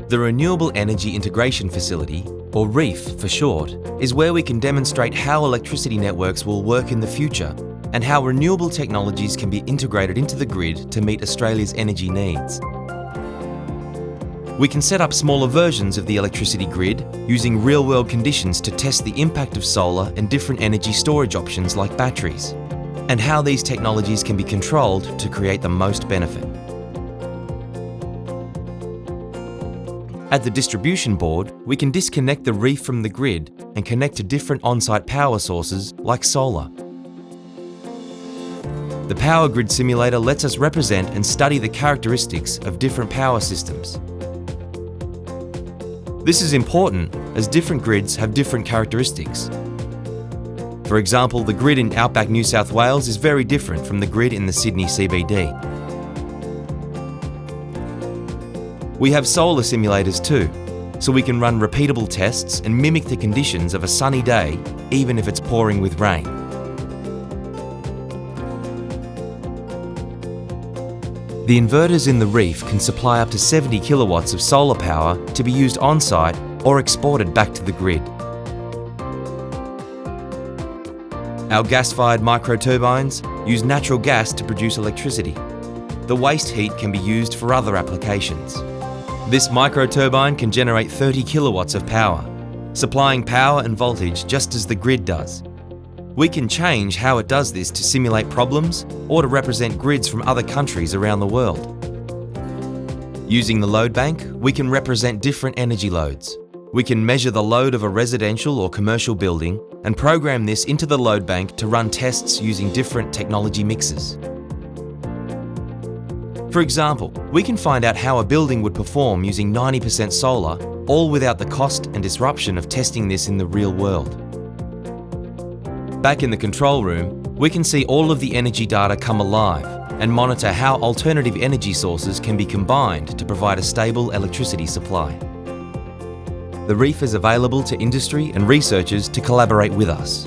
The Renewable Energy Integration Facility, or REIF for short, is where we can demonstrate how electricity networks will work in the future and how renewable technologies can be integrated into the grid to meet Australia's energy needs. We can set up smaller versions of the electricity grid using real-world conditions to test the impact of solar and different energy storage options like batteries, and how these technologies can be controlled to create the most benefit. At the distribution board, we can disconnect the REIF from the grid and connect to different on-site power sources like solar. The Power Grid Simulator lets us represent and study the characteristics of different power systems. This is important as different grids have different characteristics. For example, the grid in outback New South Wales is very different from the grid in the Sydney CBD. We have solar simulators too, so we can run repeatable tests and mimic the conditions of a sunny day, even if it's pouring with rain. The inverters in the REIF can supply up to 70 kilowatts of solar power to be used on-site or exported back to the grid. Our gas-fired microturbines use natural gas to produce electricity. The waste heat can be used for other applications. This microturbine can generate 30 kilowatts of power, supplying power and voltage just as the grid does. We can change how it does this to simulate problems or to represent grids from other countries around the world. Using the load bank, we can represent different energy loads. We can measure the load of a residential or commercial building and program this into the load bank to run tests using different technology mixes. For example, we can find out how a building would perform using 90% solar, all without the cost and disruption of testing this in the real world. Back in the control room, we can see all of the energy data come alive and monitor how alternative energy sources can be combined to provide a stable electricity supply. The REIF is available to industry and researchers to collaborate with us.